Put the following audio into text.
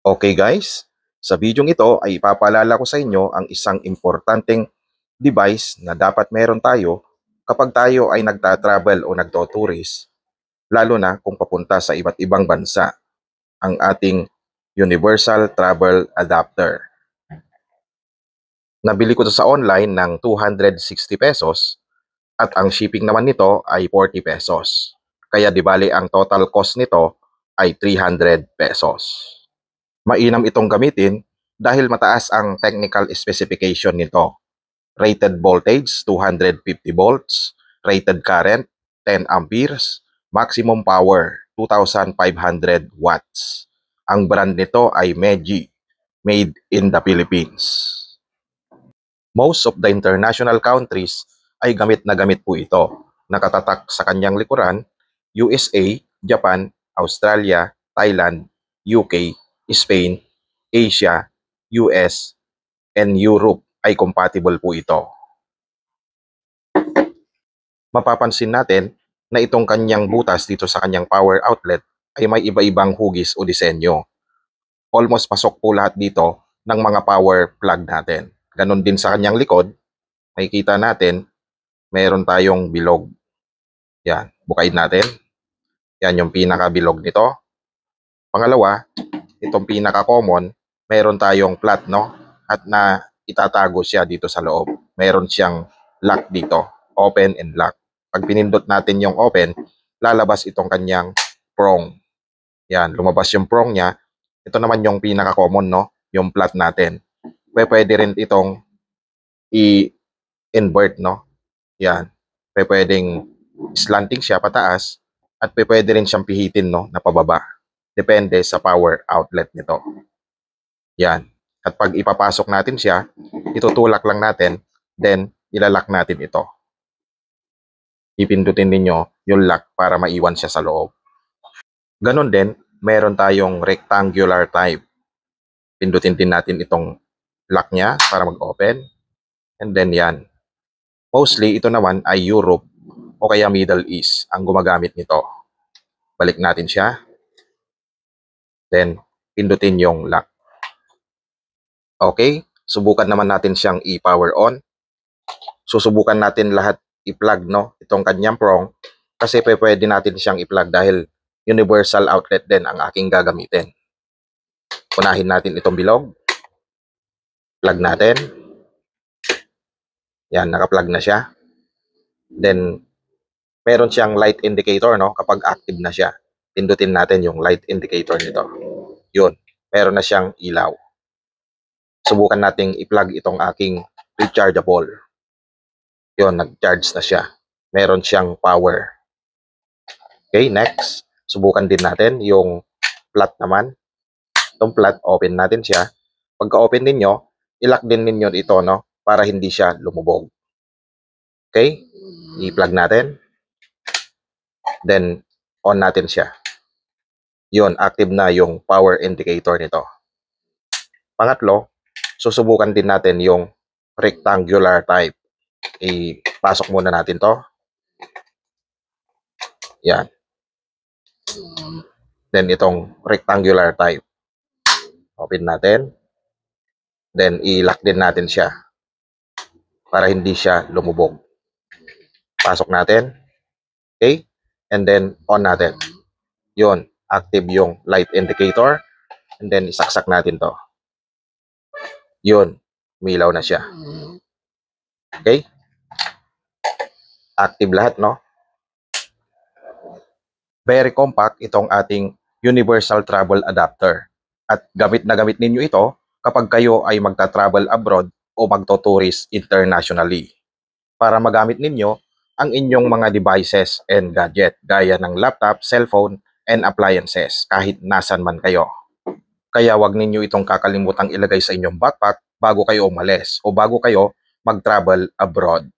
Okay guys, sa videong ito ay ipapaalala ko sa inyo ang isang importanteng device na dapat meron tayo kapag tayo ay nagta-travel o nagto-tourist, lalo na kung papunta sa iba't ibang bansa, ang ating Universal Travel Adapter. Nabili ko ito sa online ng 260 pesos at ang shipping naman nito ay 40 pesos. Kaya di bali ang total cost nito ay 300 pesos. Mainam itong gamitin dahil mataas ang technical specification nito. Rated voltage 250 volts, rated current 10 amperes, maximum power 2,500 watts. Ang brand nito ay Meiji, made in the Philippines. Most of the international countries ay gamit na gamit po ito. Nakatatak sa kanyang likuran, USA, Japan, Australia, Thailand, UK, Spain, Asia, US, and Europe ay compatible po ito. Mapapansin natin na itong kanyang butas dito sa kanyang power outlet ay may iba-ibang hugis o disenyo. Almost pasok po lahat dito ng mga power plug natin. Ganon din sa kanyang likod, makikita natin meron tayong bilog. Yan, bukain natin. Yan yung pinaka-bilog nito. Pangalawa, itong pinaka-common, meron tayong flat, no? At na itatago siya dito sa loob. Meron siyang lock dito, open and lock. Pag pinindot natin yung open, lalabas itong kanyang prong. Yan, lumabas yung prong niya. Ito naman yung pinaka-common, no? Yung flat natin. Pwede rin itong i-invert, no? Yan. Pwedeng slanting siya pataas at pwede rin siyang pihitin, no, na pababa. Depende sa power outlet nito. Yan. At pag ipapasok natin siya, itutulak lang natin, then ilalak natin ito. Ipindutin ninyo yung lock para maiwan siya sa loob. Ganon din, meron tayong rectangular type. Pindutin din natin itong lock niya para mag-open. And then yan. Mostly, ito naman ay Europe o kaya Middle East ang gumagamit nito. Balik natin siya. Then, pindutin yung lock. Okay, subukan naman natin siyang i-power on. Susubukan natin lahat i-plug, no? Itong kanyang prong. Kasi pwede natin siyang i-plug dahil universal outlet din ang aking gagamitin. Unahin natin itong bilog. Plug natin. Yan, naka-plug na siya. Then, meron siyang light indicator, no? Kapag active na siya, pindutin natin yung light indicator nito. Yun, meron na siyang ilaw. Subukan nating i-plug itong aking rechargeable. Yun, nag-charge na siya. Meron siyang power. Okay, next. Subukan din natin yung flat naman. Itong flat, open natin siya. Pagka-open ninyo, i-lock din ninyo ito, no? Para hindi siya lumubog. Okay? I-plug natin. Then, on natin siya. Yun, active na yung power indicator nito. Pangatlo, susubukan din natin yung rectangular type. Ipasok muna natin to. Yan. Then, itong rectangular type. Open natin. Then, i-lock din natin siya para hindi siya lumubog. Pasok natin. Okay? And then, on natin. Yun, active yung light indicator. And then, isaksak natin to. Yun, umilaw na siya. Okay? Active lahat, no? Very compact itong ating Universal Travel Adapter. At gamit na gamit ninyo ito kapag kayo ay magta-travel abroad o magto-tourist internationally. Para magamit ninyo ang inyong mga devices and gadget gaya ng laptop, cellphone, and appliances kahit nasan man kayo. Kaya wag ninyo itong kakalimutang ilagay sa inyong backpack bago kayo umalis o bago kayo mag-travel abroad.